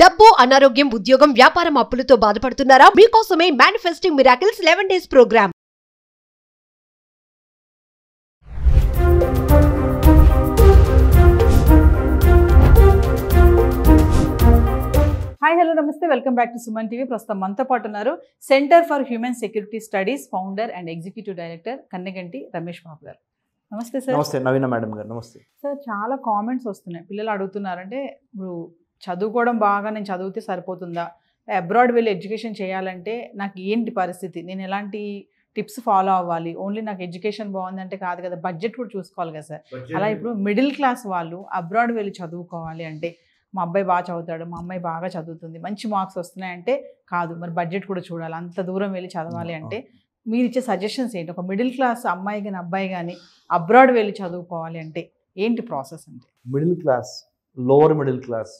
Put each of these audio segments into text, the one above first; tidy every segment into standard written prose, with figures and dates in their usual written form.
డబ్బు, అనారోగ్యం, ఉద్యోగం, వ్యాపారం, అప్పులతో బాధపడుతున్నారా? మీకోసమే manifesting miracles 11 days programme. Hi hello నమస్తే, welcome back to Suman TV. ప్రస్తుతం మనతో పాటు ఉన్నారు centre for human security studies founder and executive director Kanneganti Ramesh Babu గారు. నమస్తే సార్. నమస్తే నవీన మేడం గారు. నమస్తే సార్. చాలా కామెంట్స్ వస్తున్నాయి, పిల్లలు అడుగుతున్నారంటే ఇప్పుడు చదువుకోవడం బాగా నేను చదివితే సరిపోతుందా, అబ్రాడ్ వెళ్ళి ఎడ్యుకేషన్ చేయాలంటే నాకు ఏంటి పరిస్థితి, నేను ఎలాంటి టిప్స్ ఫాలో అవ్వాలి, ఓన్లీ నాకు ఎడ్యుకేషన్ బాగుందంటే కాదు కదా, బడ్జెట్ కూడా చూసుకోవాలి కదా సార్. అలా ఇప్పుడు మిడిల్ క్లాస్ వాళ్ళు అబ్రాడ్ వెళ్ళి చదువుకోవాలి అంటే, మా అబ్బాయి బాగా చదువుతాడు, మా అమ్మాయి బాగా చదువుతుంది, మంచి మార్క్స్ వస్తున్నాయంటే కాదు, మరి బడ్జెట్ కూడా చూడాలి, అంత దూరం వెళ్ళి చదవాలి అంటే మీరు ఇచ్చే సజెషన్స్ ఏంటి? ఒక మిడిల్ క్లాస్ అమ్మాయి కానీ అబ్బాయి కానీ అబ్రాడ్ వెళ్ళి చదువుకోవాలి అంటే ఏంటి ప్రాసెస్? అంటే middle class, lower middle class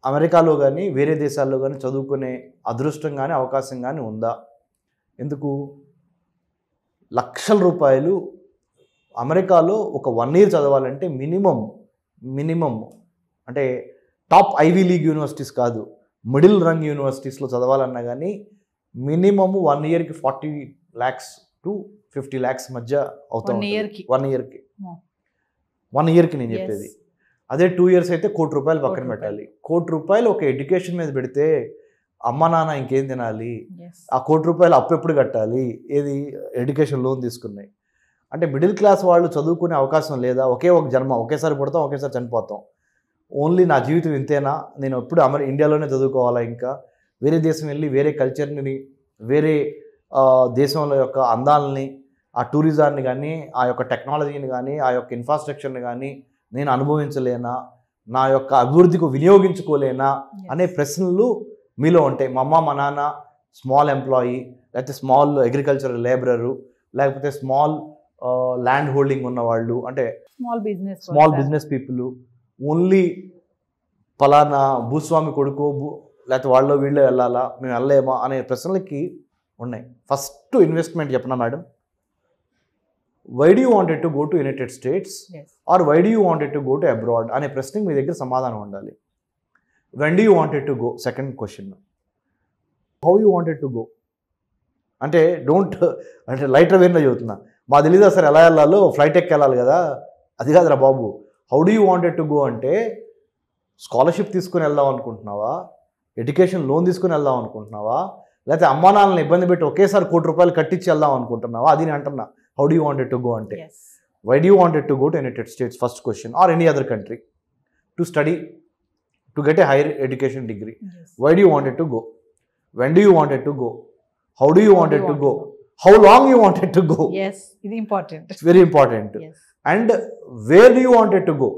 అమెరికాలో కానీ వేరే దేశాల్లో కానీ చదువుకునే అదృష్టం కానీ అవకాశం కానీ ఉందా? ఎందుకు? లక్షల రూపాయలు అమెరికాలో ఒక 1 year చదవాలంటే మినిమం అంటే టాప్ ఐవీ లీగ్ యూనివర్సిటీస్ కాదు, మిడిల్ రంగ్ యూనివర్సిటీస్లో చదవాలన్నా కానీ మినిమమ్ 1 yearకి 40 lakhs to 50 lakhs మధ్య అవుతుంది. 1 yearకి 1 yearకి నేను చెప్పేది. అదే 2 years అయితే ₹1 కోటి పక్కన పెట్టాలి. ₹1 కోటి ఒక ఎడ్యుకేషన్ మీద పెడితే అమ్మ నాన్న ఇంకేం తినాలి? ఆ ₹1 కోటి అప్పు ఎప్పుడు కట్టాలి? ఏది ఎడ్యుకేషన్ లోన్ తీసుకున్నాయి అంటే మిడిల్ క్లాస్ వాళ్ళు చదువుకునే అవకాశం లేదా? ఒకే ఒక జన్మ, ఒకేసారి పుడతాం, ఒకేసారి చనిపోతాం. ఓన్లీ నా జీవితం ఇంతేనా, నేను ఎప్పుడు ఇండియాలోనే చదువుకోవాలా, ఇంకా వేరే దేశం వెళ్ళి వేరే కల్చర్ని, వేరే దేశంలో యొక్క అందాలని, ఆ టూరిజాన్ని కానీ, ఆ యొక్క టెక్నాలజీని కానీ, ఆ యొక్క ఇన్ఫ్రాస్ట్రక్చర్ని కానీ నేను అనుభవించలేనా, నా యొక్క అభివృద్ధికి వినియోగించుకోలేనా అనే ప్రశ్నలు మీలో ఉంటాయి. మా అమ్మ మా నాన్న స్మాల్ ఎంప్లాయీ, లేకపోతే స్మాల్ అగ్రికల్చరల్ లేబరరు, లేకపోతే స్మాల్ ల్యాండ్ హోల్డింగ్ ఉన్నవాళ్ళు, అంటే స్మాల్ బిజినెస్ పీపుల్, ఓన్లీ పలానా భూస్వామి కొడుకో లేకపోతే వాళ్ళు వీళ్ళే వెళ్ళాలా, మేము వెళ్ళలేమా అనే ప్రశ్నలకి ఉన్నాయి. ఫస్ట్ ఇన్వెస్ట్మెంట్ చెప్పనా madam? Why do you wanted to go to United States or why do you wanted to go to abroad అనే ప్రశ్నకి మీ దగ్గర సమాధానం ఉండాలి. When do you wanted to go second question. How you wanted to go అంటే అంటే lighter వేర్లో చదువుతున్నా, మా తెలీదా సార్ ఎలా వెళ్ళాలో, ఫ్లైట్ ఎక్కి వెళ్ళాలి కదా, అది కాదురా బాబు. How do you wanted to go అంటే స్కాలర్షిప్ తీసుకుని వెళ్దాం అనుకుంటున్నావా, ఎడ్యుకేషన్ లోన్ తీసుకుని వెళ్దాం అనుకుంటున్నావా, లేకపోతే అమ్మా నాన్నని ఇబ్బంది పెట్టి ఒకేసారి ₹1 కోటి కట్టించి వెళ్దాం అనుకుంటున్నావా? అది నేను అంటున్నా. How do you wanted to go అంటే why do you wanted to go to United States first question, or any other country to study, to get a higher education degree. Why do you wanted to go, when do you wanted to go, how do you wanted to go, how long you wanted to go. ఇది important, it's very important. And where do you wanted to go?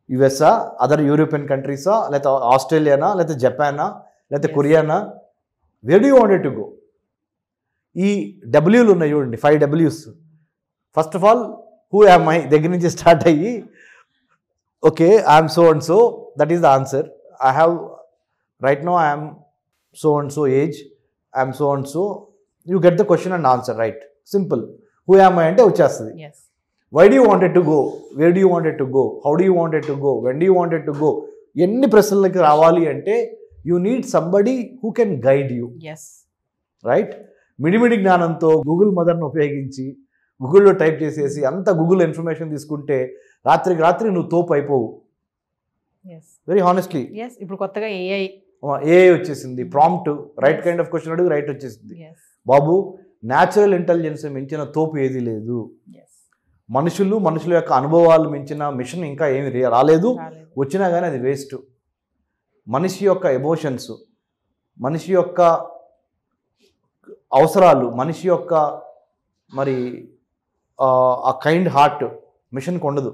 యుఎస్ఆ, other European కంట్రీసా, లేకపోతే ఆస్ట్రేలియానా, లేకపోతే జపానా, లేకపోతే కొరియానా? Where do you wanted to go? ఈ డబ్ల్యూలు ఉన్నాయి చూడండి, 5 Ws. First of all who am I దగ్గర నుంచి స్టార్ట్ అయ్యి, okay I'm so and so, that is the answer. I have right no I'm so and so age, I'm so and so, you get the question and answer, right? Simple. Who am I అంటే వచ్చేస్తుంది. Why do you wanted to go, where do you wanted to go, how do you wanted to go, when do you wanted to go, ఎన్ని ప్రశ్నలకి రావాలి అంటే you need somebody who can guide you, right? మిడిమిడి జ్ఞానంతో Google మదర్ను ఉపయోగించి గూగుల్లో type చేసేసి అంత గూగుల్ ఇన్ఫర్మేషన్ తీసుకుంటే రాత్రికి రాత్రి నువ్వు తోపు అయిపోవు. Very honestly. ఇప్పుడు కొత్తగా ఏఐ వచ్చేసింది, prompt right kind of question అడుగు రైట్ వచ్చేసింది. బాబు, న్యాచురల్ ఇంటెలిజెన్స్ మించిన తోపు ఏది లేదు. మనుషుల యొక్క అనుభవాలు మించిన మిషన్ ఇంకా ఏమి రాలేదు, వచ్చినా కానీ అది వేస్ట్. మనిషి యొక్క ఎమోషన్స్, మనిషి యొక్క అవసరాలు, మనిషి యొక్క మరి ఆ కైండ్ హార్ట్ మిషన్కి ఉండదు.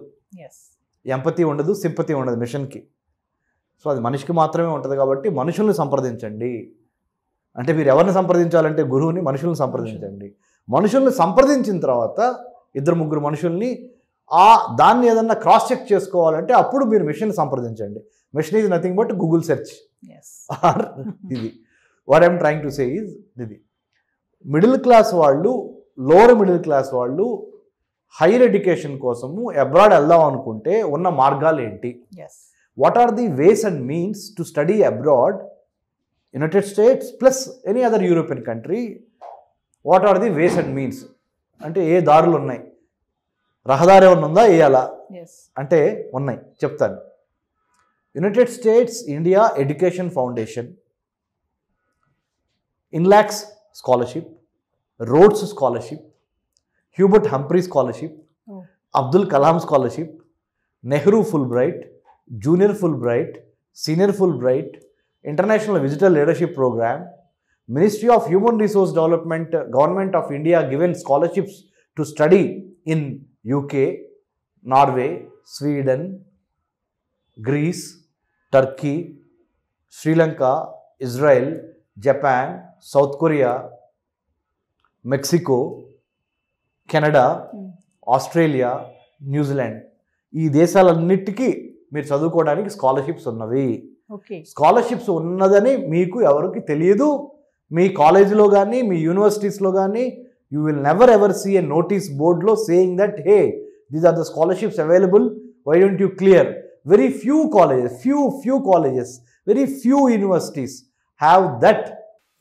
ఎంపతి ఉండదు, సింపతి ఉండదు మిషన్కి. సో అది మనిషికి మాత్రమే ఉంటుంది. కాబట్టి మనుషుల్ని సంప్రదించండి. అంటే మీరు ఎవరిని సంప్రదించాలంటే గురువుని, మనుషుల్ని సంప్రదించండి. మనుషుల్ని సంప్రదించిన తర్వాత 2-3 మనుషుల్ని దాన్ని ఏదన్నా క్రాస్ చెక్ చేసుకోవాలంటే అప్పుడు మీరు మిషన్ సంప్రదించండి. Machine is nothing but Google search. Or ఇది what I'm trying to say is ఇది. మిడిల్ క్లాస్ వాళ్ళు, లోవర్ మిడిల్ క్లాస్ వాళ్ళు హైయర్ ఎడ్యుకేషన్ కోసము అబ్రాడ్ వెళ్దాం అనుకుంటే ఉన్న మార్గాలు ఏంటి? What are the ways and means to study abroad, United States plus any other European country, what are the ways and means అంటే ఏ దారులు ఉన్నాయి, రహదారి ఏమన్నా ఉందా వేయాలా ఎస్ అంటే ఉన్నాయి, చెప్తాను. United States India education foundation, Inlaks scholarship, Rhodes scholarship, Hubert Humphrey scholarship, Abdul Kalam scholarship, Nehru Fulbright, junior Fulbright, senior Fulbright, international visitor leadership programme, Ministry of Human Resource Development, Government of India given scholarships to study in UK, Norway, Sweden, Greece, Turkey, Sri Lanka, Israel, Japan, South Korea, Mexico, Canada, Australia, New Zealand, ఈ దేశాలన్నిటికీ మీరు చదువుకోవడానికి scholarships ఉన్నవి. Okay, scholarships ఉన్నదని మీకు ఎవరికి తెలియదు. మీ కాలేజీలో కానీ మీ యూనివర్సిటీస్లో కానీ you will never ever see a notice బోర్డ్లో saying that hey these are the scholarships available, why don't you clear. Very few colleges, very few universities have that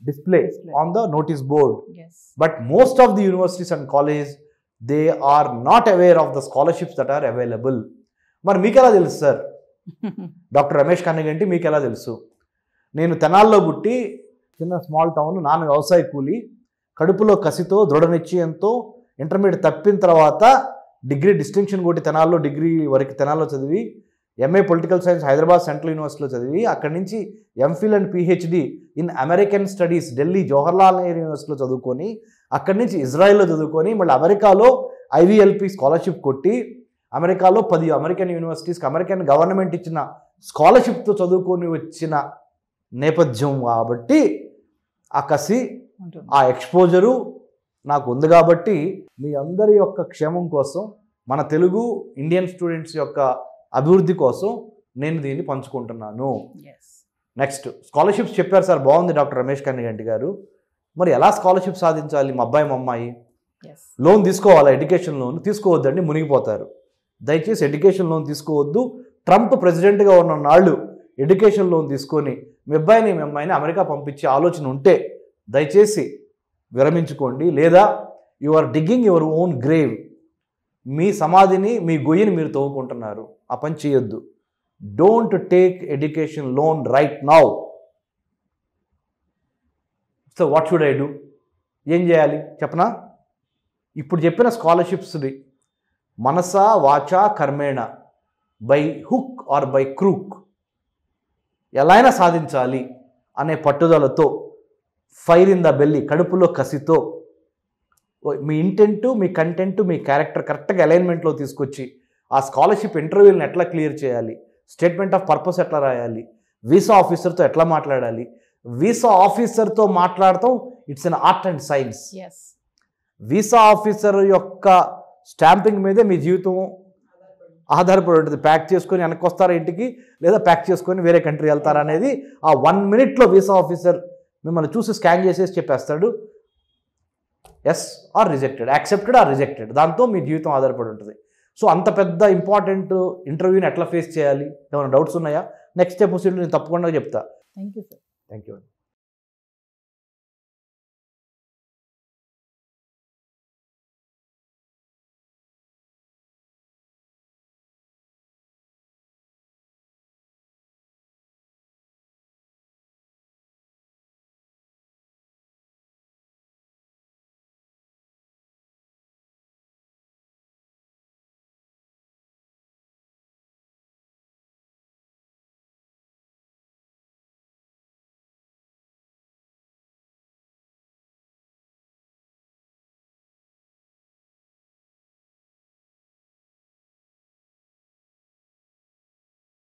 display on the notice board. yes, But most of the universities and colleges, they are not aware of the scholarships that are available. మరి మీకు ఎలా తెలుసు sir? Doctor Ramesh Kannaganti మీకు ఎలా తెలుసు? నేను తెనాల్లో పుట్టి చిన్న స్మాల్ టౌన్, నాన్న వ్యవసాయ కూలి, కడుపులో కసితో దృఢ నిశ్చయంతో ఇంటర్మీడియట్ తప్పిన తర్వాత డిగ్రీ డిస్టింక్షన్ కొట్టి తెనాల్లో డిగ్రీ వరకు తెనాల్లో చదివి MA political science Hyderabad central యూనివర్సిటీలో చదివి అక్కడి నుంచి MPhil and PhD in American studies Delhi Jawaharlal Nehru యూనివర్సిటీలో చదువుకొని అక్కడి నుంచి ఇజ్రాయెల్లో చదువుకొని మళ్ళీ అమెరికాలో ఐవీఎల్పి స్కాలర్షిప్ కొట్టి అమెరికాలో 10 అమెరికన్ యూనివర్సిటీస్కి అమెరికన్ గవర్నమెంట్ ఇచ్చిన స్కాలర్షిప్తో చదువుకొని వచ్చిన నేపథ్యం కాబట్టి ఆ కసి ఆ ఎక్స్పోజరు నాకు ఉంది. కాబట్టి మీ అందరి యొక్క క్షేమం కోసం, మన తెలుగు ఇండియన్ స్టూడెంట్స్ యొక్క అభివృద్ధి కోసం నేను దీన్ని పంచుకుంటున్నాను. నెక్స్ట్ స్కాలర్షిప్స్ చెప్పారు సార్, బాగుంది డాక్టర్ రమేష్ కన్నగంటి గారు. మరి ఎలా స్కాలర్షిప్ సాధించాలి? మా అబ్బాయి మా అమ్మాయి లోన్ తీసుకోవాలా? ఎడ్యుకేషన్ లోన్ తీసుకోవద్దండి, మునిగిపోతారు. దయచేసి ఎడ్యుకేషన్ లోన్ తీసుకోవద్దు. ట్రంప్ ప్రెసిడెంట్గా ఉన్న నాళ్ళు ఎడ్యుకేషన్ లోన్ తీసుకొని మీ అబ్బాయిని మీ అమ్మాయిని అమెరికా పంపించే ఆలోచన ఉంటే దయచేసి విరమించుకోండి. లేదా you are digging your own grave. మీ సమాధిని, మీ గొయ్యిని మీరు తవ్వుకుంటున్నారు. ఆ పని చేయొద్దు. Don't take education loan right now. So what should I do? ఏం చేయాలి చెప్పనా? ఇప్పుడు చెప్పిన స్కాలర్షిప్స్ని మనసా వాచా కర్మేణ, by hook or by crook ఎలా అయినా సాధించాలి అనే పట్టుదలతో, ఫైర్ ఇన్ ద బెల్లి, కడుపులో కసితో, మీ ఇంటెంటు, మీ కంటెంట్, మీ క్యారెక్టర్ కరెక్ట్గా అలైన్మెంట్లో తీసుకొచ్చి ఆ స్కాలర్షిప్ ఇంటర్వ్యూలను ఎట్లా క్లియర్ చేయాలి, స్టేట్మెంట్ ఆఫ్ పర్పస్ ఎట్లా రాయాలి, వీసా ఆఫీసర్తో ఎట్లా మాట్లాడాలి. వీసా ఆఫీసర్తో మాట్లాడటం it's an art and science. Visa officer యొక్క స్టాంపింగ్ మీదే మీ జీవితం ఆధారపడి ఉంటుంది. ప్యాక్ చేసుకొని వెనక్కి వస్తారా ఇంటికి, లేదా ప్యాక్ చేసుకొని వేరే కంట్రీ వెళ్తారా అనేది ఆ 1 minute వీసా ఆఫీసర్ మిమ్మల్ని చూసి స్కాన్ చేసేసి చెప్పేస్తాడు. Yes or rejected, accepted or rejected. దాంతో మీ జీవితం ఆధారపడి ఉంటుంది. సో అంత పెద్ద ఇంపార్టెంట్ ఇంటర్వ్యూని ఎట్లా ఫేస్ చేయాలి? ఏమైనా డౌట్స్ ఉన్నాయా? నెక్స్ట్ ఎపిసోడ్లో నేను తప్పకుండా చెప్తా. Thank you sir. Thank you.